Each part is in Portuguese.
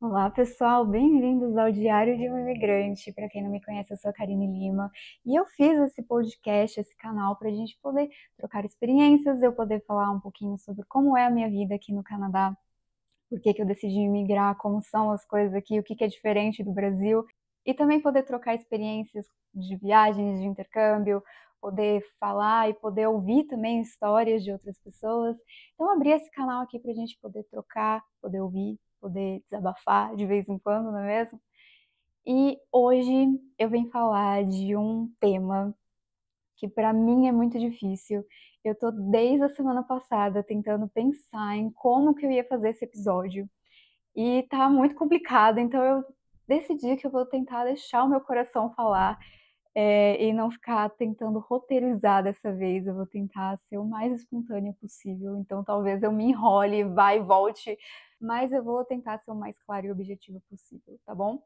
Olá, pessoal, bem-vindos ao Diário de um Imigrante. Para quem não me conhece, eu sou a Karine Lima e eu fiz esse podcast, esse canal, para a gente poder trocar experiências, eu poder falar um pouquinho sobre como é a minha vida aqui no Canadá, por que eu decidi imigrar, como são as coisas aqui, o que é diferente do Brasil, e também poder trocar experiências de viagens, de intercâmbio, poder falar e poder ouvir também histórias de outras pessoas. Então, abri esse canal aqui para a gente poder trocar, poder ouvir, poder desabafar de vez em quando, não é mesmo? E hoje eu venho falar de um tema que para mim é muito difícil. Eu tô desde a semana passada tentando pensar em como que eu ia fazer esse episódio. E tá muito complicado, então eu decidi que eu vou tentar deixar o meu coração falar, e não ficar tentando roteirizar dessa vez, eu vou tentar ser o mais espontânea possível, então talvez eu me enrole, vá e volte, mas eu vou tentar ser o mais claro e objetivo possível, tá bom?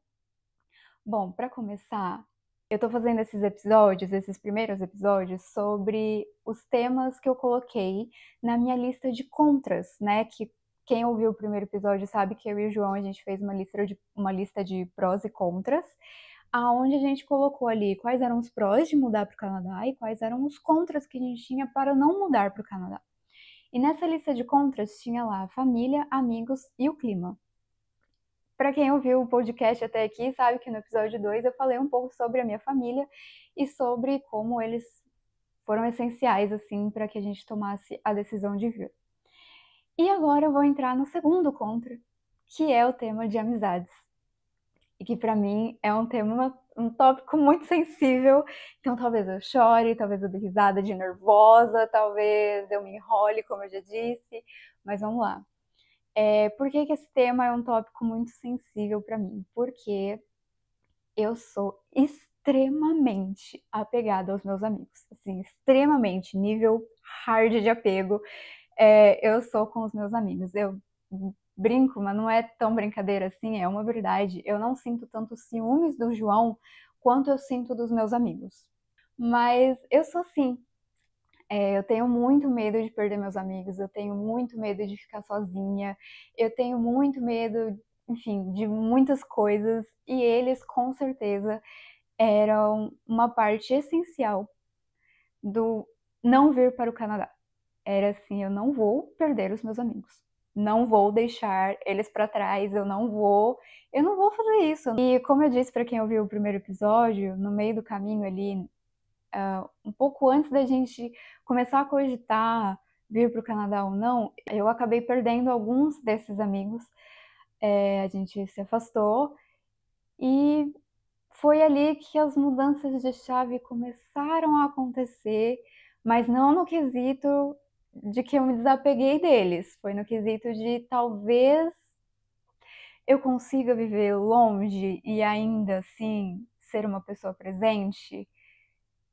Bom, para começar, eu tô fazendo esses episódios, esses primeiros episódios, sobre os temas que eu coloquei na minha lista de contras, né, que quem ouviu o primeiro episódio sabe que eu e o João, a gente fez uma lista de prós e contras, aonde a gente colocou ali quais eram os prós de mudar para o Canadá e quais eram os contras que a gente tinha para não mudar para o Canadá. E nessa lista de contras tinha lá família, amigos e o clima. Para quem ouviu o podcast até aqui, sabe que no episódio 2 eu falei um pouco sobre a minha família e sobre como eles foram essenciais assim para que a gente tomasse a decisão de vir. E agora eu vou entrar no segundo contra, que é o tema de amizades. E que para mim é um tópico muito sensível, então talvez eu chore, talvez eu dê risada de nervosa, talvez eu me enrole, como eu já disse, mas vamos lá. Por que esse tema é um tópico muito sensível para mim? Porque eu sou extremamente apegada aos meus amigos, assim, extremamente, nível hard de apego, eu sou com os meus amigos. Eu brinco, mas não é tão brincadeira assim, é uma verdade. Eu não sinto tanto ciúmes do João quanto eu sinto dos meus amigos. Mas eu sou assim. Eu tenho muito medo de perder meus amigos, eu tenho muito medo de ficar sozinha, eu tenho muito medo, enfim, de muitas coisas, e eles com certeza eram uma parte essencial do não vir para o Canadá. Era assim, eu não vou perder os meus amigos. Não vou deixar eles para trás, eu não vou fazer isso. E como eu disse para quem ouviu o primeiro episódio, no meio do caminho ali, um pouco antes da gente começar a cogitar vir para o Canadá ou não, eu acabei perdendo alguns desses amigos. A gente se afastou e foi ali que as mudanças de chave começaram a acontecer, mas não no quesito de que eu me desapeguei deles, foi no quesito de talvez eu consiga viver longe e ainda assim ser uma pessoa presente.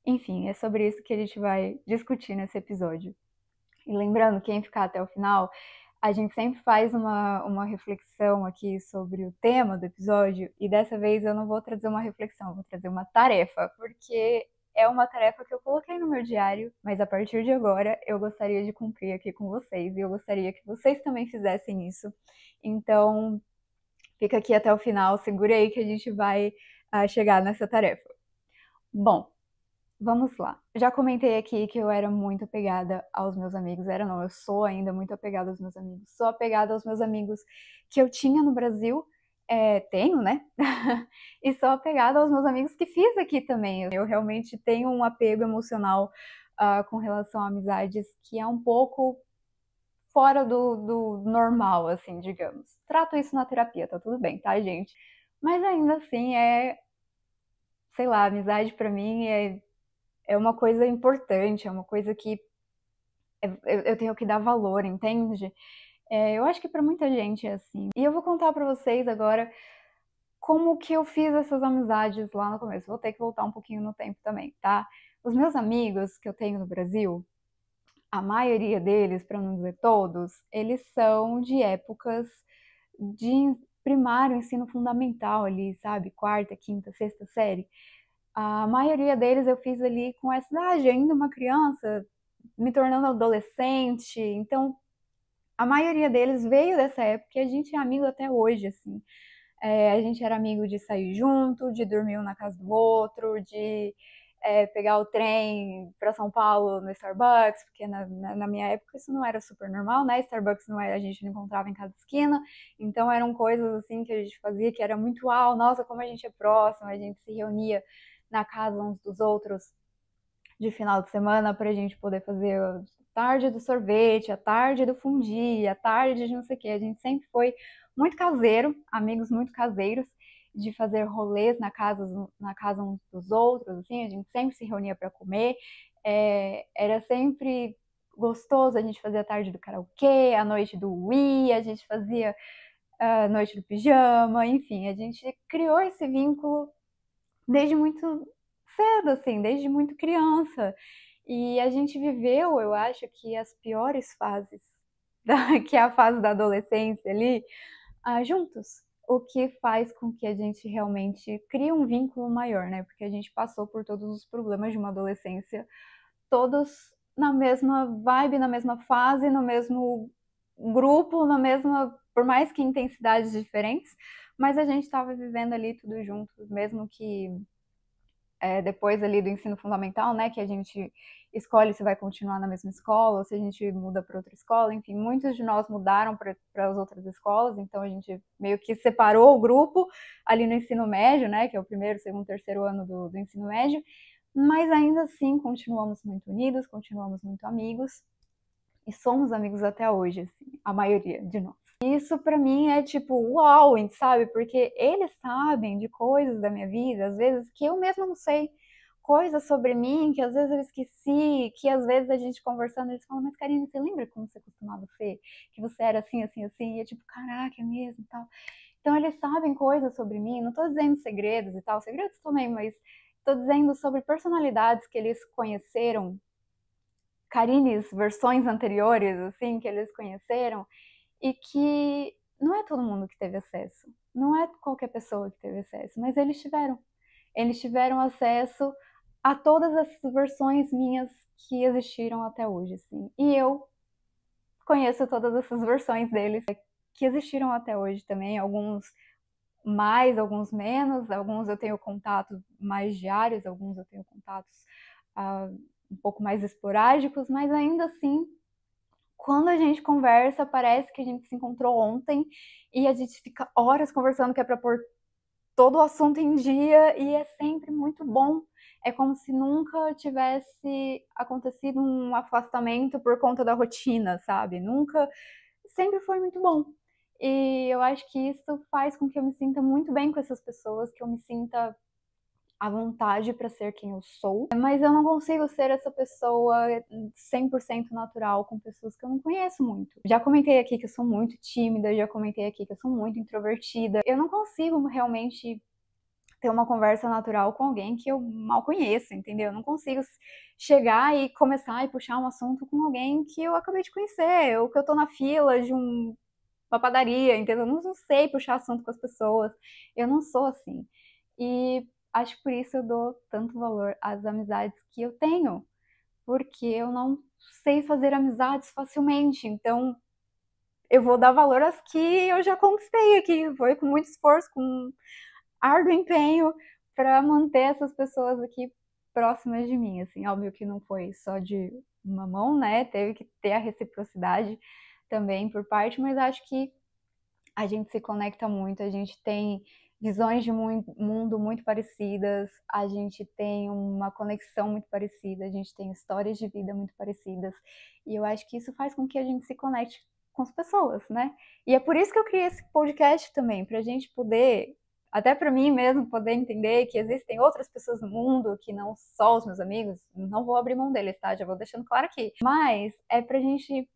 Enfim, é sobre isso que a gente vai discutir nesse episódio. E lembrando, quem ficar até o final, a gente sempre faz uma reflexão aqui sobre o tema do episódio, e dessa vez eu não vou trazer uma reflexão, eu vou trazer uma tarefa, porque é uma tarefa que eu coloquei no meu diário, mas a partir de agora eu gostaria de cumprir aqui com vocês, e eu gostaria que vocês também fizessem isso. Então, fica aqui até o final, segura aí que a gente vai chegar nessa tarefa. Bom, vamos lá. Já comentei aqui que eu era muito apegada aos meus amigos. Era não, eu sou ainda muito apegada aos meus amigos. Sou apegada aos meus amigos que eu tinha no Brasil, tenho, né? E sou apegada aos meus amigos que fiz aqui também. Eu realmente tenho um apego emocional com relação a amizades que é um pouco fora do normal, assim, digamos. Trato isso na terapia, tá tudo bem, tá, gente? Mas ainda assim sei lá, amizade pra mim é uma coisa importante, é uma coisa que eu tenho que dar valor, entende? Eu acho que para muita gente é assim. E eu vou contar para vocês agora como que eu fiz essas amizades lá no começo. Vou ter que voltar um pouquinho no tempo também, tá? Os meus amigos que eu tenho no Brasil, a maioria deles, para não dizer todos, eles são de épocas de primário, ensino fundamental ali, sabe? Quarta, quinta, sexta série. A maioria deles eu fiz ali com essa idade, ainda uma criança, me tornando adolescente. Então, a maioria deles veio dessa época e a gente é amigo até hoje, assim. A gente era amigo de sair junto, de dormir um na casa do outro, de pegar o trem para São Paulo no Starbucks, porque na minha época isso não era super normal, né? Starbucks não era, a gente não encontrava em cada esquina, então eram coisas assim que a gente fazia que era muito, uau, nossa, como a gente é próximo, a gente se reunia na casa uns dos outros de final de semana para a gente poder fazer a tarde do sorvete, a tarde do fundi, a tarde de não sei o que. A gente sempre foi muito caseiro, amigos muito caseiros, de fazer rolês na casa uns dos outros, assim, a gente sempre se reunia para comer. Era sempre gostoso, a gente fazia a tarde do karaokê, a noite do Wii, a gente fazia a noite do pijama, enfim, a gente criou esse vínculo desde muito cedo, assim, desde muito criança. E a gente viveu, eu acho que as piores fases, que é a fase da adolescência ali, juntos. O que faz com que a gente realmente crie um vínculo maior, né? Porque a gente passou por todos os problemas de uma adolescência, todos na mesma vibe, na mesma fase, no mesmo grupo, na mesma, por mais que intensidades diferentes, mas a gente estava vivendo ali tudo junto, mesmo que depois ali do ensino fundamental, né, que a gente escolhe se vai continuar na mesma escola ou se a gente muda para outra escola, enfim, muitos de nós mudaram para as outras escolas, então a gente meio que separou o grupo ali no ensino médio, né, que é o primeiro, segundo, terceiro ano do ensino médio, mas ainda assim continuamos muito unidos, continuamos muito amigos e somos amigos até hoje, assim, a maioria de nós. Isso pra mim é tipo, uau, sabe? Porque eles sabem de coisas da minha vida, às vezes, que eu mesma não sei. Coisas sobre mim que às vezes eu esqueci, que às vezes a gente conversando, eles falam, mas Karine, você lembra como você costumava ser? Que você era assim, assim, assim? E é tipo, caraca, é mesmo e tal. Então eles sabem coisas sobre mim, não tô dizendo segredos e tal, segredos também, mas tô dizendo sobre personalidades que eles conheceram, Karines, versões anteriores, assim, que eles conheceram, e que não é todo mundo que teve acesso, não é qualquer pessoa que teve acesso, mas eles tiveram. Eles tiveram acesso a todas essas versões minhas que existiram até hoje, assim. E eu conheço todas essas versões deles que existiram até hoje também, alguns mais, alguns menos, alguns eu tenho contatos mais diários, alguns eu tenho contatos um pouco mais esporádicos, mas ainda assim quando a gente conversa, parece que a gente se encontrou ontem e a gente fica horas conversando que é para pôr todo o assunto em dia e é sempre muito bom. É como se nunca tivesse acontecido um afastamento por conta da rotina, sabe? Nunca, sempre foi muito bom. E eu acho que isso faz com que eu me sinta muito bem com essas pessoas, que eu me sinta à vontade para ser quem eu sou, mas eu não consigo ser essa pessoa 100% natural com pessoas que eu não conheço muito. Já comentei aqui que eu sou muito tímida, já comentei aqui que eu sou muito introvertida. Eu não consigo realmente ter uma conversa natural com alguém que eu mal conheço, entendeu? Eu não consigo chegar e começar e puxar um assunto com alguém que eu acabei de conhecer, ou que eu tô na fila de uma padaria, entendeu? Eu não sei puxar assunto com as pessoas. Eu não sou assim. E acho que por isso eu dou tanto valor às amizades que eu tenho, porque eu não sei fazer amizades facilmente, então eu vou dar valor às que eu já conquistei aqui, foi com muito esforço, com árduo empenho para manter essas pessoas aqui próximas de mim, assim, óbvio que não foi só de uma mão, né, teve que ter a reciprocidade também por parte, mas acho que a gente se conecta muito, a gente tem visões de mundo muito parecidas, a gente tem uma conexão muito parecida, a gente tem histórias de vida muito parecidas, e eu acho que isso faz com que a gente se conecte com as pessoas, né? E é por isso que eu criei esse podcast também, para a gente poder, até para mim mesmo, poder entender que existem outras pessoas no mundo que não só os meus amigos, não vou abrir mão deles, tá? Já vou deixando claro aqui. Mas é pra gente,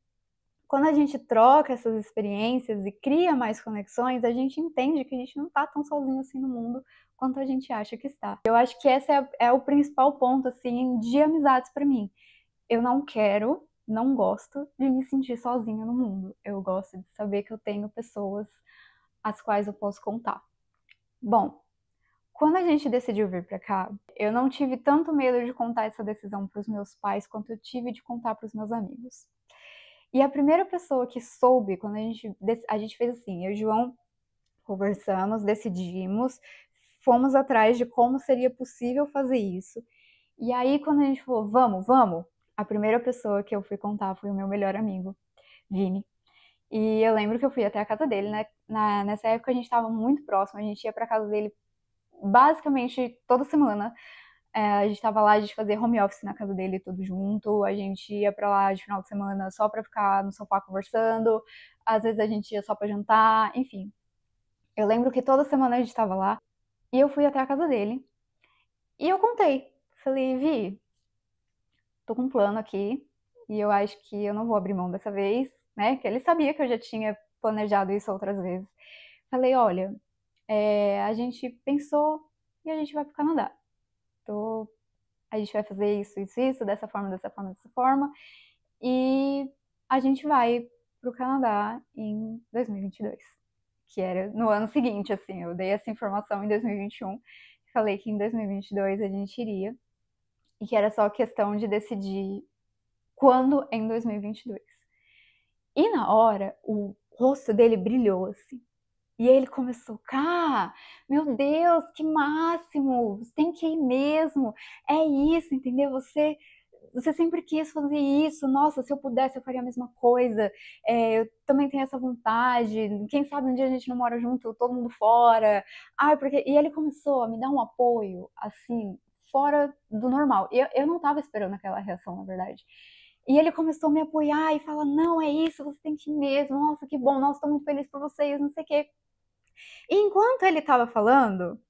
quando a gente troca essas experiências e cria mais conexões, a gente entende que a gente não tá tão sozinho assim no mundo quanto a gente acha que está. Eu acho que esse é o principal ponto, assim, de amizades para mim. Eu não quero, não gosto de me sentir sozinha no mundo. Eu gosto de saber que eu tenho pessoas às quais eu posso contar. Bom, quando a gente decidiu vir para cá, eu não tive tanto medo de contar essa decisão para os meus pais quanto eu tive de contar para os meus amigos. E a primeira pessoa que soube, quando a gente fez assim, eu e o João conversamos, decidimos, fomos atrás de como seria possível fazer isso. E aí, quando a gente falou, vamos, vamos, a primeira pessoa que eu fui contar foi o meu melhor amigo, Vini. E eu lembro que eu fui até a casa dele, né? Nessa época a gente estava muito próximo, a gente ia pra casa dele basicamente toda semana. A gente tava lá, a gente fazia home office na casa dele tudo junto, a gente ia pra lá de final de semana só pra ficar no sofá conversando, às vezes a gente ia só pra jantar, enfim. Eu lembro que toda semana a gente tava lá e eu fui até a casa dele e eu contei. Falei, Vi, tô com um plano aqui e eu acho que eu não vou abrir mão dessa vez, né? Que ele sabia que eu já tinha planejado isso outras vezes. Falei, olha, a gente pensou e a gente vai pro Canadá. Tô, a gente vai fazer isso, isso, isso, dessa forma, dessa forma, dessa forma. E a gente vai pro Canadá em 2022, que era no ano seguinte, assim. Eu dei essa informação em 2021, falei que em 2022 a gente iria e que era só questão de decidir quando em 2022. E na hora, o rosto dele brilhou, assim. E aí ele começou, cá, meu Deus, que máximo, você tem que ir mesmo, é isso, entendeu? Você sempre quis fazer isso, nossa, se eu pudesse eu faria a mesma coisa, eu também tenho essa vontade, quem sabe um dia a gente não mora junto, todo mundo fora, porque... E ele começou a me dar um apoio, assim, fora do normal, eu não tava esperando aquela reação, na verdade. E ele começou a me apoiar e falar, não, é isso, você tem que ir mesmo, nossa, que bom, nossa, tô muito feliz por vocês, não sei o quê. E enquanto ele tava falando,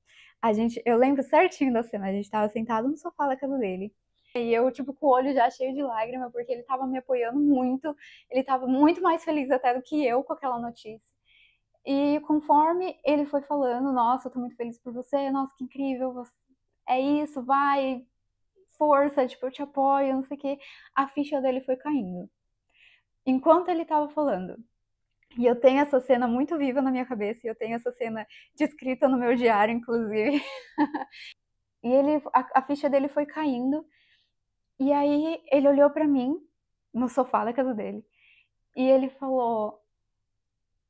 eu lembro certinho da cena, a gente tava sentado no sofá da casa dele. E eu, tipo, com o olho já cheio de lágrima, porque ele tava me apoiando muito, ele tava muito mais feliz até do que eu com aquela notícia. E conforme ele foi falando, nossa, eu tô muito feliz por você, nossa, que incrível, é isso, vai, força, tipo, eu te apoio, não sei o quê. A ficha dele foi caindo. Enquanto ele tava falando, e eu tenho essa cena muito viva na minha cabeça, e eu tenho essa cena descrita no meu diário, inclusive. E a ficha dele foi caindo, e aí ele olhou pra mim, no sofá da casa dele, e ele falou,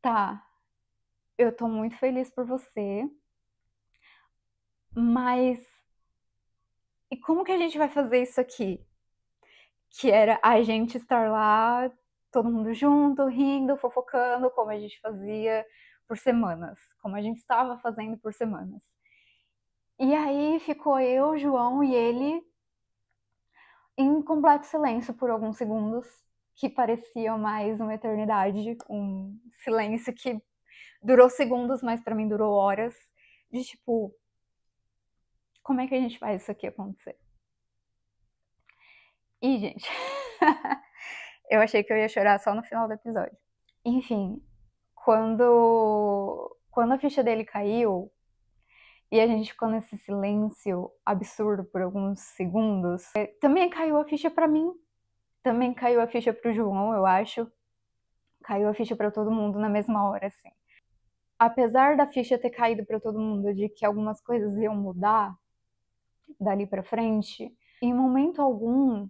tá, eu tô muito feliz por você, mas e como que a gente vai fazer isso aqui? Que era a gente estar lá, todo mundo junto, rindo, fofocando, como a gente fazia por semanas, como a gente estava fazendo por semanas. E aí ficou eu, João e ele em completo silêncio por alguns segundos, que pareciam mais uma eternidade, um silêncio que durou segundos, mas para mim durou horas, de tipo, como é que a gente faz isso aqui acontecer? E, gente, eu achei que eu ia chorar só no final do episódio. Enfim, quando a ficha dele caiu, e a gente ficou nesse silêncio absurdo por alguns segundos, também caiu a ficha para mim, também caiu a ficha pro João, eu acho. Caiu a ficha para todo mundo na mesma hora, assim. Apesar da ficha ter caído para todo mundo de que algumas coisas iam mudar dali para frente, em momento algum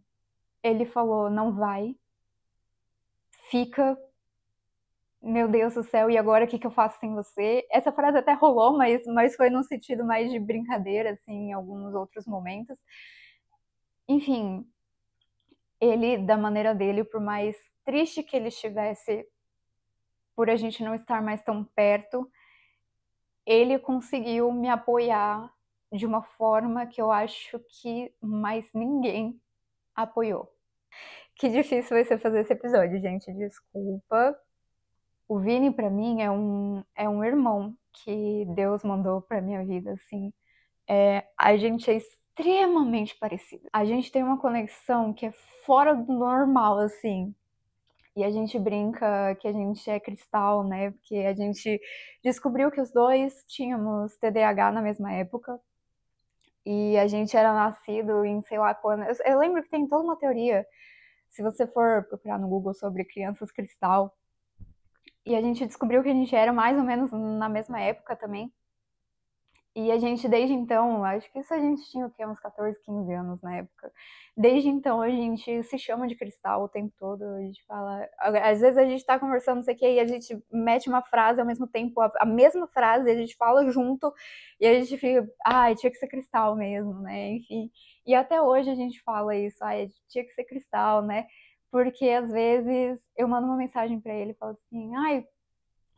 ele falou: não vai, fica, meu Deus do céu, e agora o que eu faço sem você? Essa frase até rolou, mas foi num sentido mais de brincadeira, assim, em alguns outros momentos. Enfim, ele, da maneira dele, por mais triste que ele estivesse por a gente não estar mais tão perto, ele conseguiu me apoiar de uma forma que eu acho que mais ninguém apoiou. Que difícil vai ser fazer esse episódio, gente, desculpa. O Vini, pra mim, é um irmão que Deus mandou pra minha vida, assim. A gente é extremamente parecido. A gente tem uma conexão que é fora do normal, assim. E a gente brinca que a gente é cristal, né? Porque a gente descobriu que os dois tínhamos TDAH na mesma época. E a gente era nascido em sei lá quando. Eu lembro que tem toda uma teoria, se você for procurar no Google sobre crianças cristal. E a gente descobriu que a gente era mais ou menos na mesma época também. E a gente, desde então, acho que isso a gente tinha o quê? Uns 14, 15 anos na época. Desde então, a gente se chama de Cristal o tempo todo. A gente fala. Às vezes a gente tá conversando, não sei o quê, e a gente mete uma frase ao mesmo tempo, a mesma frase, a gente fala junto, e a gente fica. Ai, tinha que ser Cristal mesmo, né? Enfim. E até hoje a gente fala isso. Ai, tinha que ser Cristal, né? Porque às vezes eu mando uma mensagem pra ele e falo assim: ai,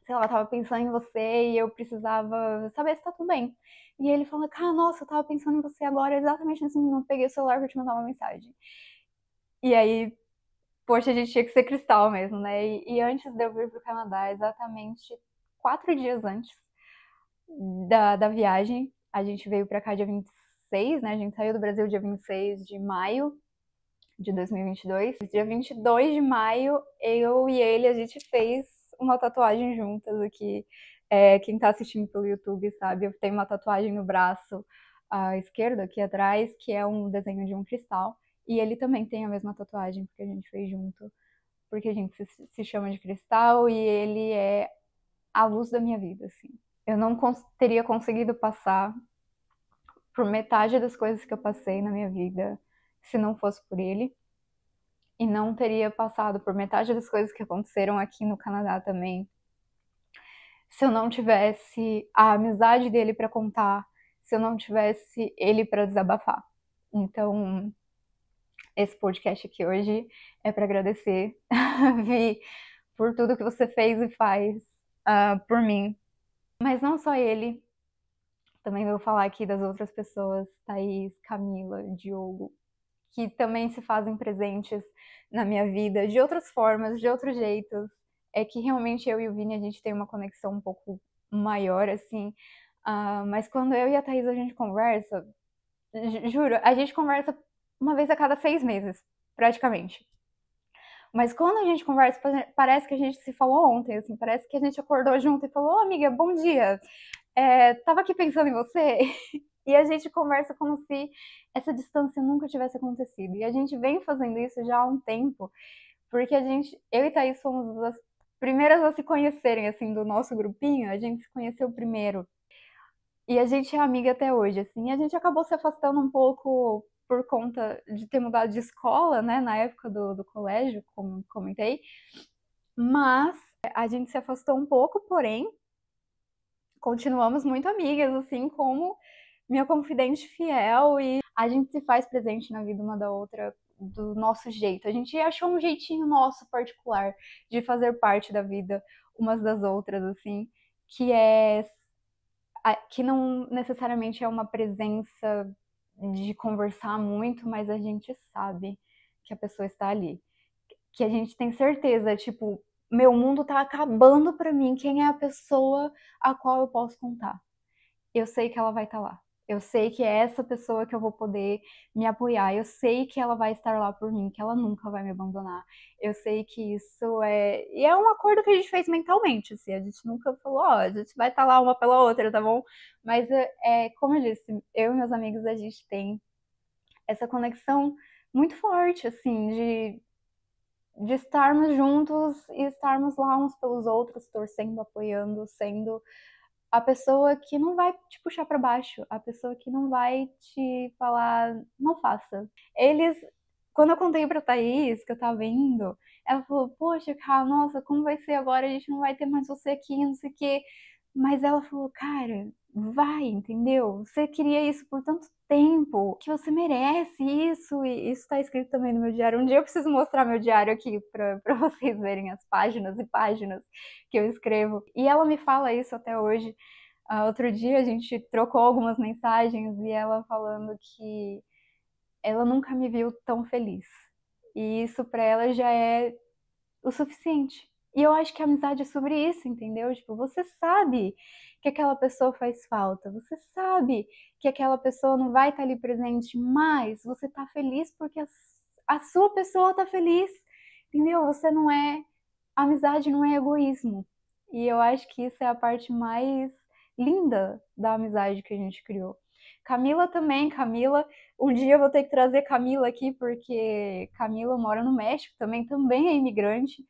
sei lá, tava pensando em você e eu precisava saber se tá tudo bem. E ele fala, cara, nossa, eu tava pensando em você agora, exatamente nesse minuto, peguei o celular pra te mandar uma mensagem. E aí, poxa, a gente tinha que ser cristal mesmo, né? E antes de eu vir pro Canadá, exatamente 4 dias antes da viagem, a gente veio pra cá dia 26, né? A gente saiu do Brasil dia 26 de maio de 2022. Dia 22 de maio, eu e ele, a gente fez uma tatuagem juntas aqui. Quem tá assistindo pelo YouTube sabe, eu tenho uma tatuagem no braço esquerdo, aqui atrás, que é um desenho de um cristal. E ele também tem a mesma tatuagem, porque a gente fez junto. Porque a gente se chama de cristal e ele é a luz da minha vida, assim. Eu não teria conseguido passar por metade das coisas que eu passei na minha vida se não fosse por ele. E não teria passado por metade das coisas que aconteceram aqui no Canadá também, se eu não tivesse a amizade dele para contar, se eu não tivesse ele para desabafar. Então, esse podcast aqui hoje é para agradecer, Vi, por tudo que você fez e faz por mim. Mas não só ele, também vou falar aqui das outras pessoas, Thaís, Camila, Diogo, que também se fazem presentes na minha vida de outras formas, de outros jeitos. É que realmente eu e o Vini a gente tem uma conexão um pouco maior, assim. Mas quando eu e a Thaís a gente conversa, juro, a gente conversa uma vez a cada 6 meses, praticamente. Mas quando a gente conversa, parece que a gente se falou ontem, assim, parece que a gente acordou junto e falou, oh, amiga, bom dia. Tava aqui pensando em você. E a gente conversa como se essa distância nunca tivesse acontecido. E a gente vem fazendo isso já há um tempo, porque eu e Thaís fomos as primeiras a se conhecerem, assim, do nosso grupinho, a gente se conheceu primeiro. E a gente é amiga até hoje, assim. E a gente acabou se afastando um pouco por conta de ter mudado de escola, né, na época do colégio, como comentei. Mas a gente se afastou um pouco, porém, continuamos muito amigas, assim como minha confidente fiel, e a gente se faz presente na vida uma da outra do nosso jeito. A gente achou um jeitinho nosso particular de fazer parte da vida umas das outras, assim, que não necessariamente é uma presença de conversar muito, mas a gente sabe que a pessoa está ali. Que a gente tem certeza, tipo, meu mundo tá acabando pra mim, quem é a pessoa a qual eu posso contar? Eu sei que ela vai estar lá. Eu sei que é essa pessoa que eu vou poder me apoiar. Eu sei que ela vai estar lá por mim, que ela nunca vai me abandonar. Eu sei que isso é. E é um acordo que a gente fez mentalmente, assim. A gente nunca falou, ó, a gente vai estar lá uma pela outra, tá bom? Mas como eu disse, eu e meus amigos, a gente tem essa conexão muito forte, assim, de estarmos juntos e estarmos lá uns pelos outros, torcendo, apoiando, sendo a pessoa que não vai te puxar para baixo, a pessoa que não vai te falar, não faça. Eles, quando eu contei pra Thaís que eu tava indo, ela falou, poxa, cara, nossa, como vai ser agora? A gente não vai ter mais você aqui, não sei o quê. Mas ela falou, cara, vai, entendeu? Você queria isso por tanto tempo, que você merece isso, e isso tá escrito também no meu diário. Um dia eu preciso mostrar meu diário aqui pra vocês verem as páginas e páginas que eu escrevo. E ela me fala isso até hoje. Outro dia a gente trocou algumas mensagens e ela falando que ela nunca me viu tão feliz. E isso pra ela já é o suficiente. E eu acho que a amizade é sobre isso, entendeu? Tipo, você sabe que aquela pessoa faz falta, você sabe que aquela pessoa não vai estar ali presente, mas você tá feliz porque a sua pessoa tá feliz, entendeu? Você não é. A amizade não é egoísmo. E eu acho que isso é a parte mais linda da amizade que a gente criou. Camila também, Camila. Um dia eu vou ter que trazer Camila aqui, porque Camila mora no México também é imigrante.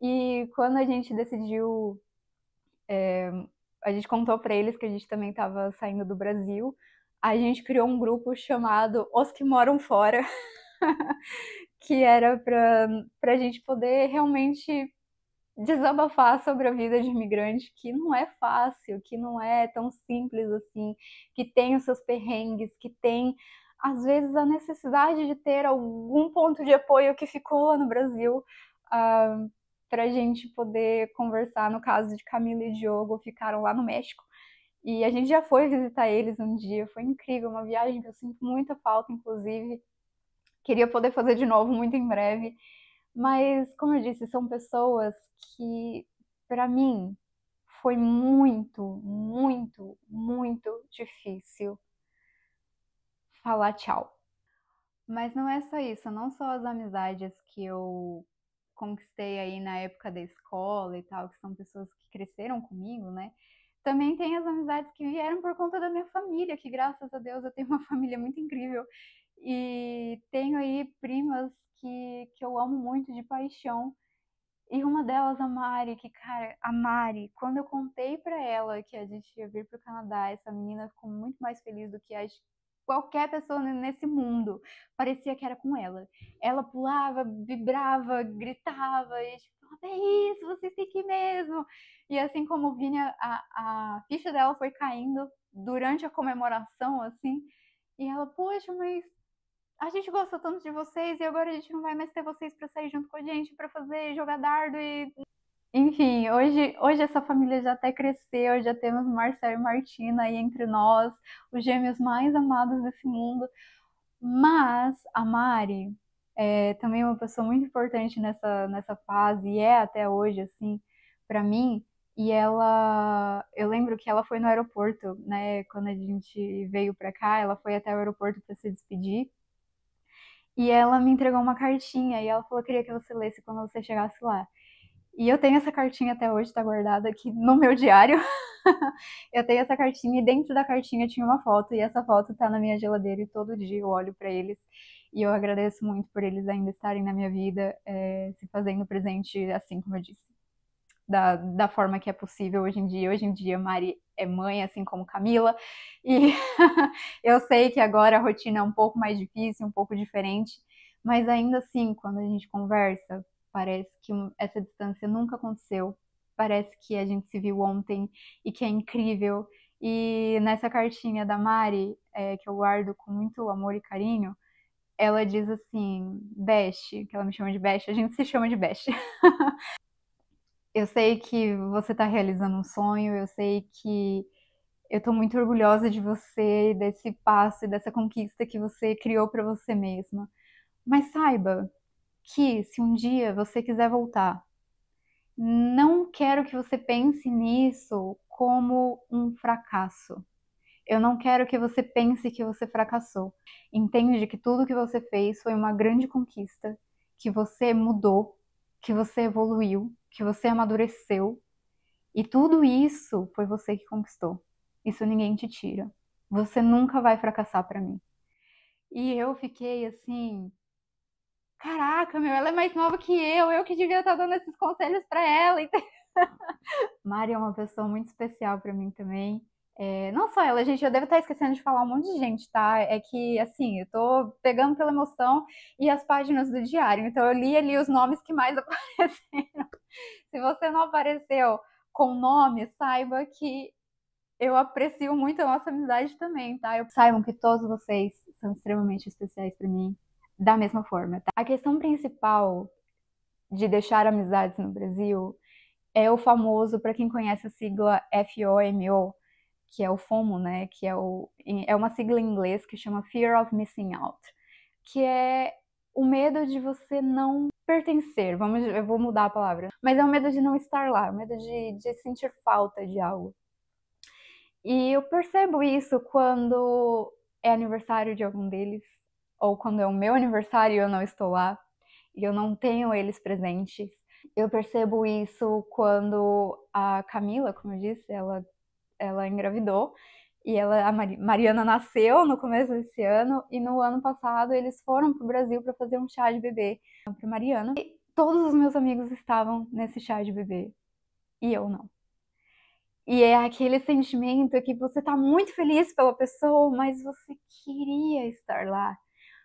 E quando a gente decidiu a gente contou pra eles que a gente também tava saindo do Brasil. A gente criou um grupo chamado Os Que Moram Fora, que era pra gente poder realmente desabafar sobre a vida de imigrante, que não é fácil, que não é tão simples assim, que tem os seus perrengues, que tem, às vezes, a necessidade de ter algum ponto de apoio que ficou lá no Brasil, para a gente poder conversar. No caso de Camila e Diogo, ficaram lá no México. E a gente já foi visitar eles um dia, foi incrível, uma viagem que eu sinto muita falta, inclusive. Queria poder fazer de novo muito em breve. Mas, como eu disse, são pessoas que, para mim, foi muito, muito, muito difícil falar tchau. Mas não é só isso, não só as amizades que eu conquistei aí na época da escola e tal, que são pessoas que cresceram comigo, né? Também tem as amizades que vieram por conta da minha família, que graças a Deus eu tenho uma família muito incrível. E tenho aí primas que eu amo muito de paixão. E uma delas, a Mari, que, cara, a Mari, quando eu contei pra ela que a gente ia vir pro Canadá, essa menina ficou muito mais feliz do que qualquer pessoa nesse mundo. Parecia que era com ela. Ela pulava, vibrava, gritava, e tipo, é isso, vocês têm que ir mesmo. E assim como o Vini, a ficha dela foi caindo durante a comemoração, assim, e ela, poxa, mas a gente gosta tanto de vocês e agora a gente não vai mais ter vocês para sair junto com a gente, para fazer, jogar dardo e... Enfim, hoje essa família já até cresceu, já temos Marcel e Martina aí entre nós, os gêmeos mais amados desse mundo. Mas a Mari é também uma pessoa muito importante nessa fase, e é até hoje, assim, para mim. E eu lembro que ela foi no aeroporto, né, quando a gente veio para cá, ela foi até o aeroporto para se despedir. E ela me entregou uma cartinha e ela falou que queria que você lesse quando você chegasse lá. E eu tenho essa cartinha até hoje, tá guardada aqui no meu diário. Eu tenho essa cartinha e dentro da cartinha tinha uma foto e essa foto tá na minha geladeira e todo dia eu olho para eles e eu agradeço muito por eles ainda estarem na minha vida, se fazendo presente, assim como eu disse, da forma que é possível hoje em dia. Hoje em dia, Mari é mãe, assim como Camila, e eu sei que agora a rotina é um pouco mais difícil, um pouco diferente, mas ainda assim, quando a gente conversa, parece que essa distância nunca aconteceu, parece que a gente se viu ontem e que é incrível. E nessa cartinha da Mari, que eu guardo com muito amor e carinho, ela diz assim, Best, que ela me chama de Best, a gente se chama de Best. Eu sei que você está realizando um sonho, eu sei que eu estou muito orgulhosa de você, desse passo e dessa conquista que você criou para você mesma. Mas saiba que se um dia você quiser voltar, não quero que você pense nisso como um fracasso. Eu não quero que você pense que você fracassou. Entende que tudo que você fez foi uma grande conquista, que você mudou, que você evoluiu, que você amadureceu, e tudo isso foi você que conquistou. Isso ninguém te tira. Você nunca vai fracassar pra mim. E eu fiquei assim, caraca, meu, ela é mais nova que eu que devia estar dando esses conselhos pra ela. Mari é uma pessoa muito especial pra mim também. Não só ela, gente, eu devo estar esquecendo de falar um monte de gente, tá? É que, assim, eu tô pegando pela emoção e as páginas do diário. Então, eu li ali os nomes que mais apareceram. Se você não apareceu com nome, saiba que eu aprecio muito a nossa amizade também, tá? Saibam que todos vocês são extremamente especiais pra mim, da mesma forma, tá? A questão principal de deixar amizades no Brasil é o famoso, para quem conhece a sigla FOMO, que é o FOMO, né? Que é uma sigla em inglês que chama Fear of Missing Out, que é o medo de você não pertencer. Eu vou mudar a palavra, mas é o medo de não estar lá, o medo de sentir falta de algo. E eu percebo isso quando é aniversário de algum deles, ou quando é o meu aniversário e eu não estou lá, e eu não tenho eles presentes. Eu percebo isso quando a Camila, como eu disse, ela engravidou, e a Mariana nasceu no começo desse ano, e no ano passado eles foram para o Brasil para fazer um chá de bebê para Mariana. E todos os meus amigos estavam nesse chá de bebê, e eu não. E é aquele sentimento que você tá muito feliz pela pessoa, mas você queria estar lá.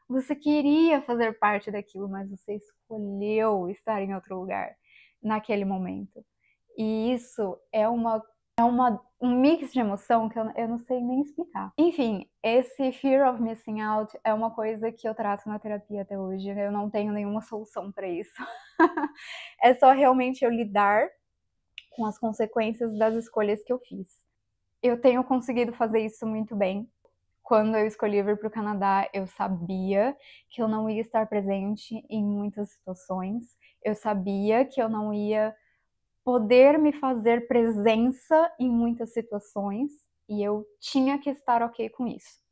Você queria fazer parte daquilo, mas você escolheu estar em outro lugar naquele momento. E isso é um mix de emoção que eu não sei nem explicar. Enfim, esse fear of missing out é uma coisa que eu trato na terapia até hoje. Eu não tenho nenhuma solução para isso. É só realmente eu lidar com as consequências das escolhas que eu fiz. Eu tenho conseguido fazer isso muito bem. Quando eu escolhi vir para o Canadá, eu sabia que eu não ia estar presente em muitas situações. Eu sabia que eu não ia poder me fazer presença em muitas situações e eu tinha que estar ok com isso.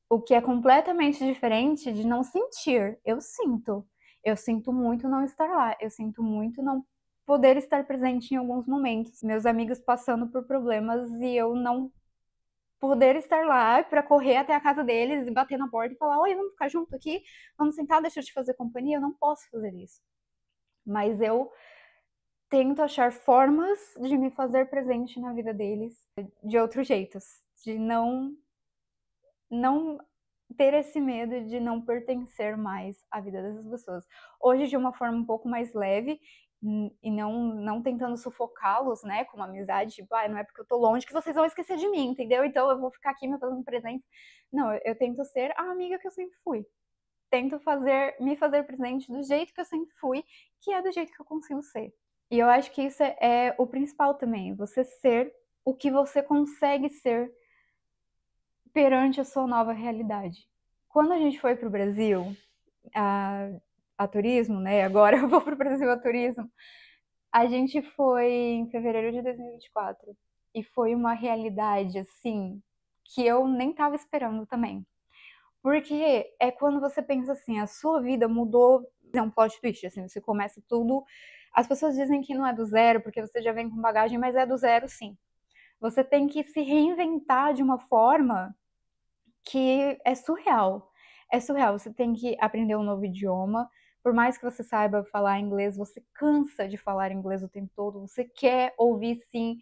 O que é completamente diferente de não sentir. Eu sinto. Eu sinto muito não estar lá. Eu sinto muito não poder estar presente em alguns momentos. Meus amigos passando por problemas e eu não poder estar lá para correr até a casa deles e bater na porta e falar: oi, vamos ficar junto aqui? Vamos sentar, deixa eu te fazer companhia? Eu não posso fazer isso. Mas eu tento achar formas de me fazer presente na vida deles de outros jeitos, de não ter esse medo de não pertencer mais à vida dessas pessoas. Hoje, de uma forma um pouco mais leve, e não tentando sufocá-los, né, com uma amizade, tipo, não é porque eu tô longe que vocês vão esquecer de mim, entendeu? Então eu vou ficar aqui me fazendo presente. Não, eu tento ser a amiga que eu sempre fui. Tento me fazer presente do jeito que eu sempre fui, que é do jeito que eu consigo ser. E eu acho que isso é o principal também, você ser o que você consegue ser perante a sua nova realidade. Quando a gente foi para o Brasil, a turismo, né? Agora eu vou para o Brasil a turismo. A gente foi em fevereiro de 2024 e foi uma realidade assim que eu nem estava esperando também. Porque é quando você pensa assim, a sua vida mudou, é um plot twist, assim, você começa tudo. As pessoas dizem que não é do zero, porque você já vem com bagagem, mas é do zero sim. Você tem que se reinventar de uma forma que é surreal. É surreal. Você tem que aprender um novo idioma. Por mais que você saiba falar inglês, você cansa de falar inglês o tempo todo. Você quer ouvir, sim,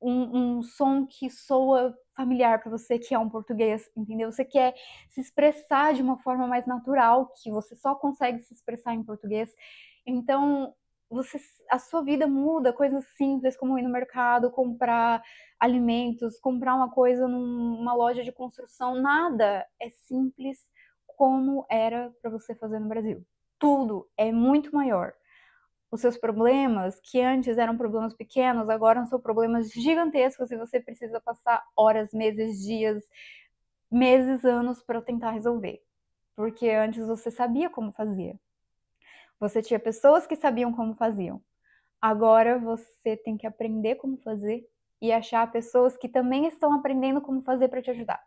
um som que soa familiar para você, que é um português, entendeu? Você quer se expressar de uma forma mais natural, que você só consegue se expressar em português. Então, você, a sua vida muda, coisas simples como ir no mercado, comprar alimentos, comprar uma coisa numa loja de construção, nada é simples como era para você fazer no Brasil. Tudo é muito maior. Os seus problemas, que antes eram problemas pequenos, agora são problemas gigantescos e você precisa passar horas, meses, dias, meses, anos para tentar resolver. Porque antes você sabia como fazia. Você tinha pessoas que sabiam como faziam. Agora você tem que aprender como fazer e achar pessoas que também estão aprendendo como fazer para te ajudar.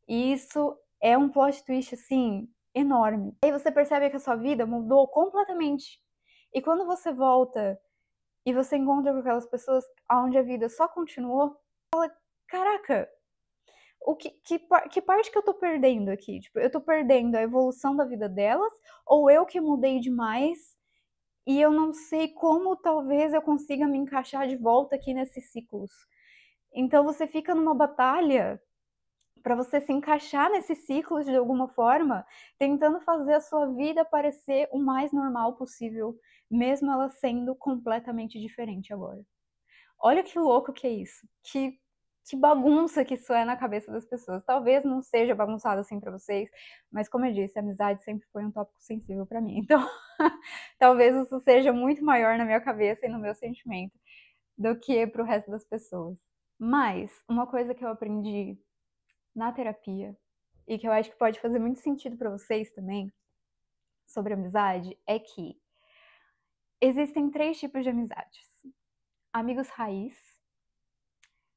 E isso é um plot twist assim enorme. Aí você percebe que a sua vida mudou completamente. E quando você volta e você encontra com aquelas pessoas onde a vida só continuou, fala, caraca, que parte que eu tô perdendo aqui? Tipo, eu tô perdendo a evolução da vida delas, ou eu que mudei demais e eu não sei como talvez eu consiga me encaixar de volta aqui nesses ciclos. Então você fica numa batalha para você se encaixar nesses ciclos de alguma forma, tentando fazer a sua vida parecer o mais normal possível, mesmo ela sendo completamente diferente agora. Olha que louco que é isso. Que bagunça que isso é na cabeça das pessoas. Talvez não seja bagunçado assim para vocês, mas como eu disse, a amizade sempre foi um tópico sensível para mim. Então, talvez isso seja muito maior na minha cabeça e no meu sentimento do que para o resto das pessoas. Mas uma coisa que eu aprendi na terapia e que eu acho que pode fazer muito sentido para vocês também sobre amizade é que existem 3 tipos de amizades. Amigos raiz,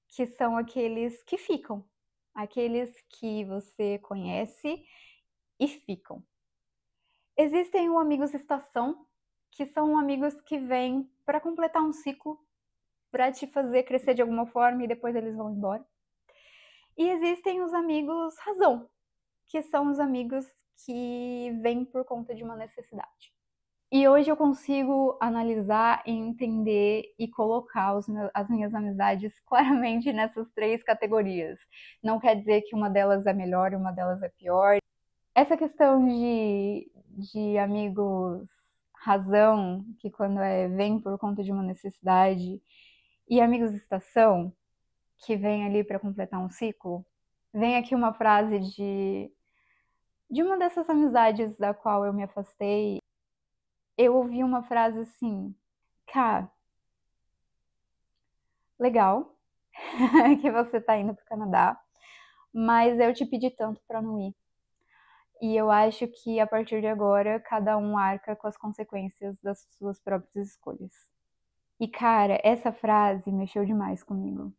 que são aqueles que ficam, aqueles que você conhece e ficam. Existem os amigos estação, que são amigos que vêm para completar um ciclo, para te fazer crescer de alguma forma e depois eles vão embora. E existem os amigos razão, que são os amigos que vêm por conta de uma necessidade. E hoje eu consigo analisar e entender e colocar as minhas amizades claramente nessas 3 categorias. Não quer dizer que uma delas é melhor e uma delas é pior. Essa questão de amigos razão, que quando vem por conta de uma necessidade, e amigos estação, que vem ali para completar um ciclo. Vem aqui uma frase de uma dessas amizades da qual eu me afastei. Eu ouvi uma frase assim: Cá, legal que você tá indo pro Canadá, mas eu te pedi tanto para não ir. E eu acho que a partir de agora, cada um arca com as consequências das suas próprias escolhas. E cara, essa frase mexeu demais comigo,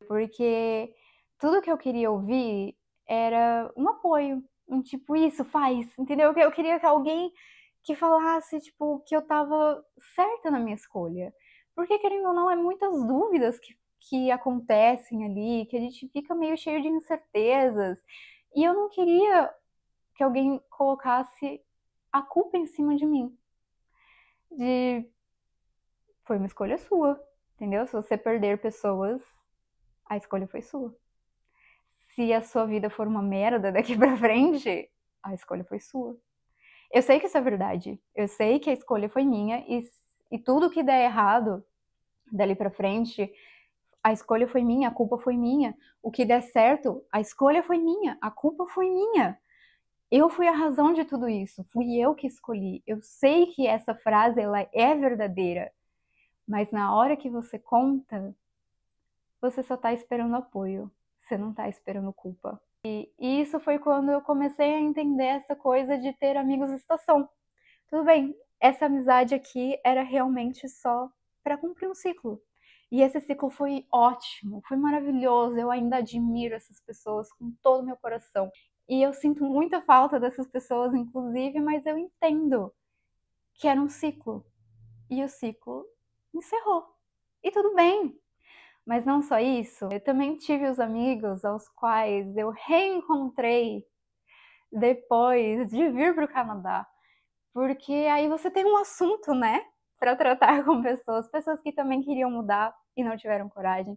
porque tudo que eu queria ouvir era um apoio, um tipo, isso, faz, entendeu? Eu queria que alguém que falasse, tipo, que eu tava certa na minha escolha. Porque, querendo ou não, é muitas dúvidas que acontecem ali, que a gente fica meio cheio de incertezas. E eu não queria que alguém colocasse a culpa em cima de mim. De, foi uma escolha sua, entendeu? Se você perder pessoas, a escolha foi sua. Se a sua vida for uma merda daqui pra frente, a escolha foi sua. Eu sei que isso é verdade. Eu sei que a escolha foi minha e tudo que der errado dali pra frente, a escolha foi minha, a culpa foi minha. O que der certo, a escolha foi minha, a culpa foi minha. Eu fui a razão de tudo isso, fui eu que escolhi. Eu sei que essa frase ela é verdadeira, mas na hora que você conta, você só tá esperando apoio, você não tá esperando culpa. E isso foi quando eu comecei a entender essa coisa de ter amigos estação. Tudo bem, essa amizade aqui era realmente só para cumprir um ciclo. E esse ciclo foi ótimo, foi maravilhoso. Eu ainda admiro essas pessoas com todo o meu coração. E eu sinto muita falta dessas pessoas, inclusive, mas eu entendo que era um ciclo. E o ciclo encerrou. E tudo bem. Mas não só isso, eu também tive os amigos aos quais eu reencontrei depois de vir para o Canadá. Porque aí você tem um assunto, né? Para tratar com pessoas que também queriam mudar e não tiveram coragem,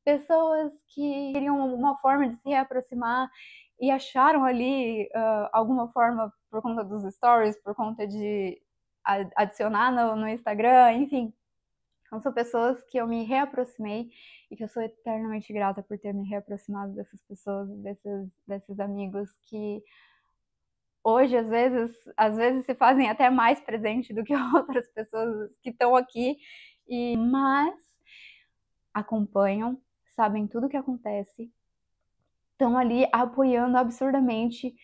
pessoas que queriam uma forma de se reaproximar e acharam ali alguma forma por conta dos stories, por conta de adicionar no Instagram, enfim. Então, são pessoas que eu me reaproximei e que eu sou eternamente grata por ter me reaproximado dessas pessoas, desses amigos que hoje às vezes se fazem até mais presente do que outras pessoas que estão aqui, mas acompanham, sabem tudo o que acontece, estão ali apoiando absurdamente.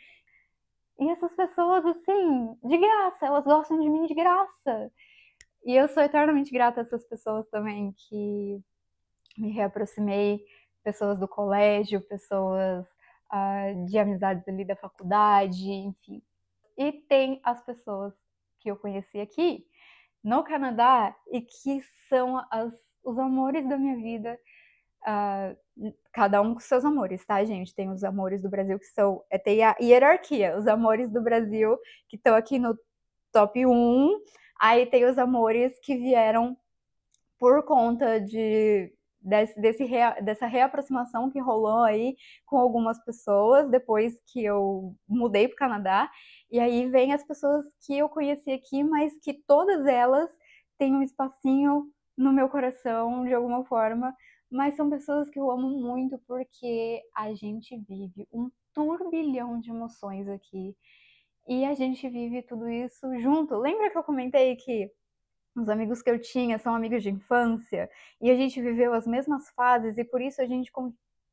E essas pessoas, assim, de graça, elas gostam de mim de graça. E eu sou eternamente grata a essas pessoas também que me reaproximei, pessoas do colégio, pessoas de amizades ali da faculdade, enfim. E tem as pessoas que eu conheci aqui no Canadá e que são os amores da minha vida. Cada um com seus amores, tá, gente? Tem os amores do Brasil que são. Tem a hierarquia. Os amores do Brasil que estão aqui no top 1. Aí tem os amores que vieram por conta dessa reaproximação que rolou aí com algumas pessoas depois que eu mudei para o Canadá. E aí vem as pessoas que eu conheci aqui, mas que todas elas têm um espacinho no meu coração de alguma forma. Mas são pessoas que eu amo muito porque a gente vive um turbilhão de emoções aqui. E a gente vive tudo isso junto. Lembra que eu comentei que os amigos que eu tinha são amigos de infância e a gente viveu as mesmas fases e por isso a gente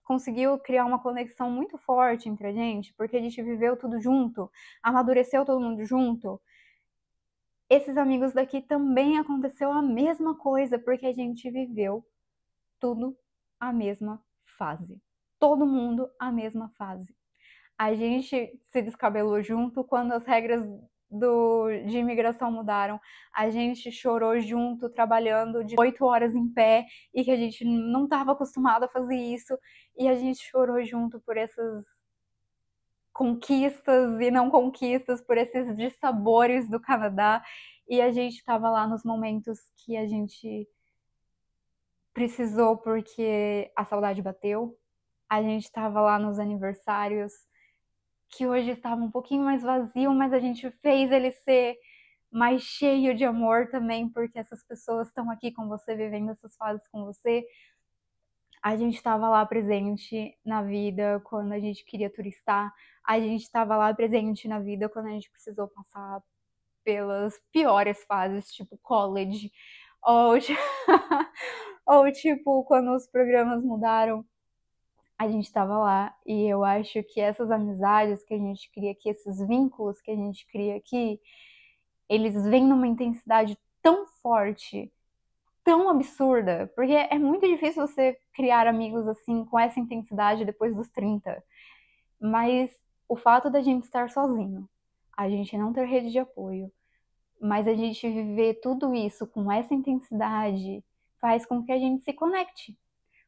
conseguiu criar uma conexão muito forte entre a gente, porque a gente viveu tudo junto, amadureceu todo mundo junto. Esses amigos daqui também aconteceu a mesma coisa, porque a gente viveu tudo a mesma fase. Todo mundo a mesma fase. A gente se descabelou junto quando as regras de imigração mudaram. A gente chorou junto, trabalhando de 8 horas em pé, e que a gente não estava acostumado a fazer isso. E a gente chorou junto por essas conquistas e não conquistas, por esses dissabores do Canadá. e a gente estava lá nos momentos que a gente precisou porque a saudade bateu. A gente estava lá nos aniversários que hoje estava um pouquinho mais vazio, mas a gente fez ele ser mais cheio de amor também, porque essas pessoas estão aqui com você, vivendo essas fases com você. A gente estava lá presente na vida quando a gente queria turistar, a gente estava lá presente na vida quando a gente precisou passar pelas piores fases, tipo college, ou, ou tipo quando os programas mudaram, a gente estava lá. E eu acho que essas amizades que a gente cria aqui, esses vínculos que a gente cria aqui, eles vêm numa intensidade tão forte, tão absurda, porque é muito difícil você criar amigos assim com essa intensidade depois dos 30. Mas o fato da gente estar sozinho, a gente não ter rede de apoio, mas a gente viver tudo isso com essa intensidade faz com que a gente se conecte,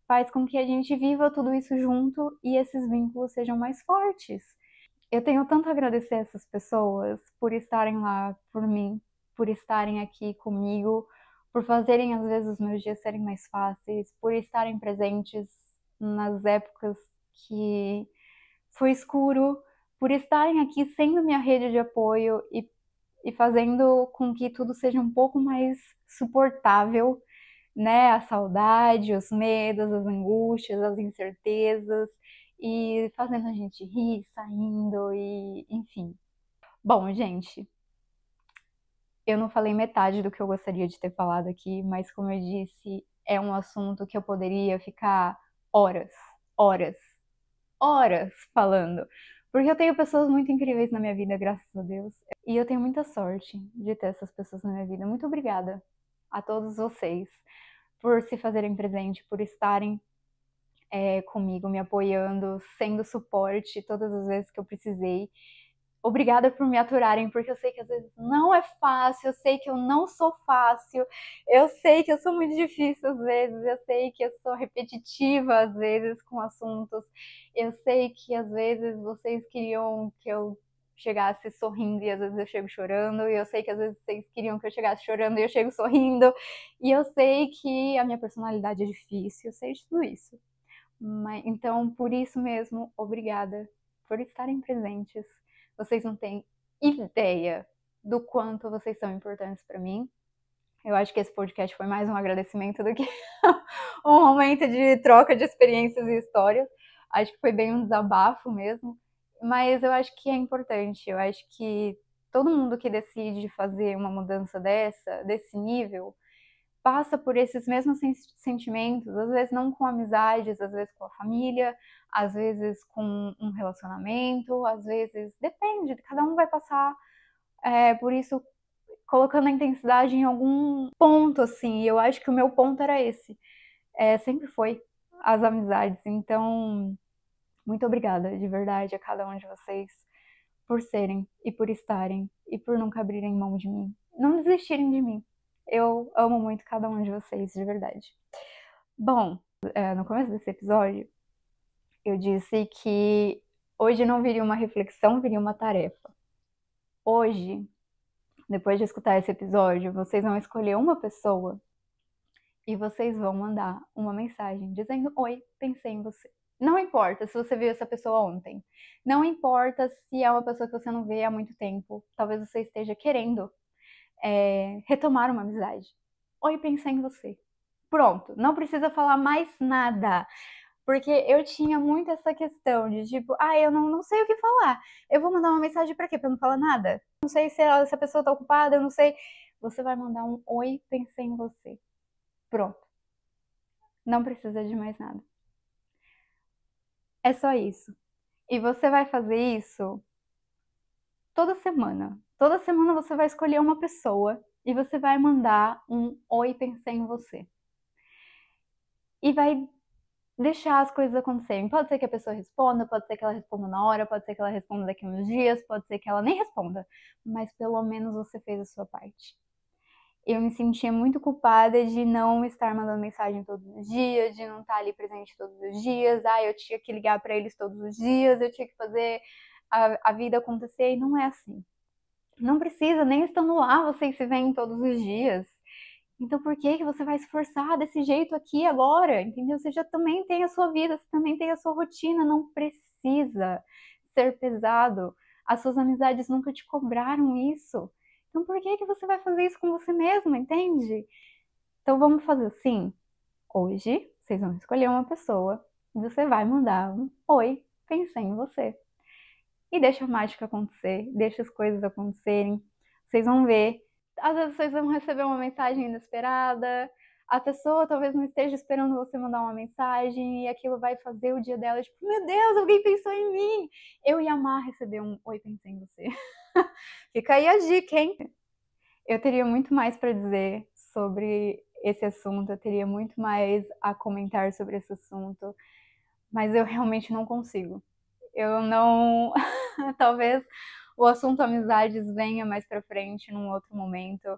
faz com que a gente viva tudo isso junto e esses vínculos sejam mais fortes. Eu tenho tanto a agradecer a essas pessoas por estarem lá por mim, por estarem aqui comigo, por fazerem às vezes os meus dias serem mais fáceis, por estarem presentes nas épocas que foi escuro, por estarem aqui sendo minha rede de apoio e fazendo com que tudo seja um pouco mais suportável, né? A saudade, os medos, as angústias, as incertezas, e fazendo a gente rir, saindo e enfim. Bom, gente, eu não falei metade do que eu gostaria de ter falado aqui, mas como eu disse, é um assunto que eu poderia ficar horas, horas, horas falando. Porque eu tenho pessoas muito incríveis na minha vida, graças a Deus. E eu tenho muita sorte de ter essas pessoas na minha vida. Muito obrigada a todos vocês por se fazerem presente, por estarem comigo, me apoiando, sendo suporte todas as vezes que eu precisei. Obrigada por me aturarem, porque eu sei que às vezes não é fácil, eu sei que eu não sou fácil, eu sei que eu sou muito difícil às vezes, eu sei que eu sou repetitiva às vezes com assuntos, eu sei que às vezes vocês queriam que eu chegasse sorrindo e às vezes eu chego chorando, e eu sei que às vezes vocês queriam que eu chegasse chorando e eu chego sorrindo, e eu sei que a minha personalidade é difícil, eu sei de tudo isso. Então, por isso mesmo, obrigada por estarem presentes. Vocês não têm ideia do quanto vocês são importantes para mim. Eu acho que esse podcast foi mais um agradecimento do que um momento de troca de experiências e histórias. Acho que foi bem um desabafo mesmo. Mas eu acho que é importante. Eu acho que todo mundo que decide fazer uma mudança desse nível, passa por esses mesmos sentimentos, às vezes não com amizades, às vezes com a família, às vezes com um relacionamento, às vezes depende, cada um vai passar por isso colocando a intensidade em algum ponto, assim, e eu acho que o meu ponto era esse, sempre foi as amizades, então muito obrigada de verdade a cada um de vocês por serem e por estarem e por nunca abrirem mão de mim, não desistirem de mim. Eu amo muito cada um de vocês, de verdade. Bom, no começo desse episódio, eu disse que hoje não viria uma reflexão, viria uma tarefa. Hoje, depois de escutar esse episódio, vocês vão escolher uma pessoa e vocês vão mandar uma mensagem dizendo: Oi, pensei em você. Não importa se você viu essa pessoa ontem. Não importa se é uma pessoa que você não vê há muito tempo. Talvez você esteja querendo retomar uma amizade. Oi, pensei em você. Pronto, não precisa falar mais nada. Porque eu tinha muito essa questão de tipo, eu não sei o que falar. Eu vou mandar uma mensagem pra quê? Pra não falar nada? Não sei se a pessoa tá ocupada, eu não sei. Você vai mandar um oi, pensei em você. Pronto. Não precisa de mais nada. É só isso. E você vai fazer isso toda semana. Toda semana você vai escolher uma pessoa e você vai mandar um oi, pensei em você. E vai deixar as coisas acontecerem. Pode ser que a pessoa responda, pode ser que ela responda na hora, pode ser que ela responda daqui a uns dias, pode ser que ela nem responda, mas pelo menos você fez a sua parte. Eu me sentia muito culpada de não estar mandando mensagem todos os dias, de não estar ali presente todos os dias. Eu tinha que ligar para eles todos os dias, eu tinha que fazer a vida acontecer, e não é assim. Não precisa, nem estando lá vocês se veem todos os dias. Então por que que você vai se forçar desse jeito aqui agora? Entendeu? Você já também tem a sua vida, você também tem a sua rotina, não precisa ser pesado. As suas amizades nunca te cobraram isso. Então por que que você vai fazer isso com você mesma, entende? Então vamos fazer assim. Hoje vocês vão escolher uma pessoa e você vai mandar um oi, pensei em você. E deixa a mágica acontecer, deixa as coisas acontecerem. Vocês vão ver. Às vezes vocês vão receber uma mensagem inesperada, a pessoa talvez não esteja esperando você mandar uma mensagem e aquilo vai fazer o dia dela, tipo, meu Deus, alguém pensou em mim. Eu ia amar receber um oi, pensei em você. Fica aí a dica, hein? Eu teria muito mais para dizer sobre esse assunto, eu teria muito mais a comentar sobre esse assunto, mas eu realmente não consigo. Eu não. Talvez o assunto amizades venha mais pra frente num outro momento,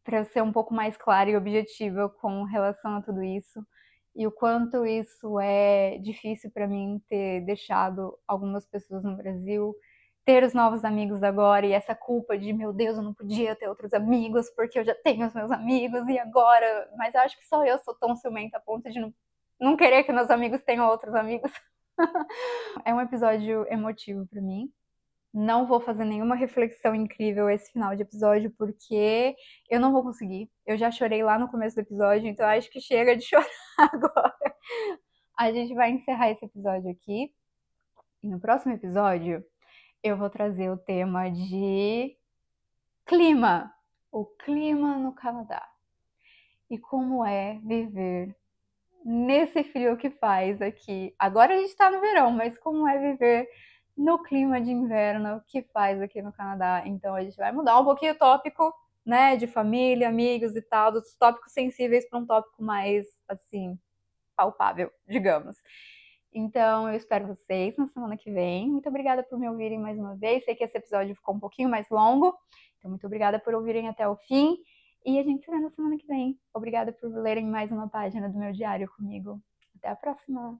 para ser um pouco mais clara e objetiva com relação a tudo isso. E o quanto isso é difícil para mim ter deixado algumas pessoas no Brasil, ter os novos amigos agora e essa culpa de, meu Deus, eu não podia ter outros amigos porque eu já tenho os meus amigos e agora. Mas eu acho que só eu sou tão ciumenta a ponto de não querer que meus amigos tenham outros amigos. É um episódio emotivo para mim. Não vou fazer nenhuma reflexão incrível esse final de episódio, porque eu não vou conseguir. Eu já chorei lá no começo do episódio, então acho que chega de chorar agora. A gente vai encerrar esse episódio aqui. E no próximo episódio, eu vou trazer o tema de clima. O clima no Canadá. E como é viver nesse frio que faz aqui. Agora a gente tá no verão, mas como é viver no clima de inverno que faz aqui no Canadá? Então a gente vai mudar um pouquinho o tópico, né, de família, amigos e tal, dos tópicos sensíveis para um tópico mais, assim, palpável, digamos. Então eu espero vocês na semana que vem. Muito obrigada por me ouvirem mais uma vez. Sei que esse episódio ficou um pouquinho mais longo, então muito obrigada por ouvirem até o fim. E a gente se vê na semana que vem. Obrigada por lerem mais uma página do meu diário comigo. Até a próxima!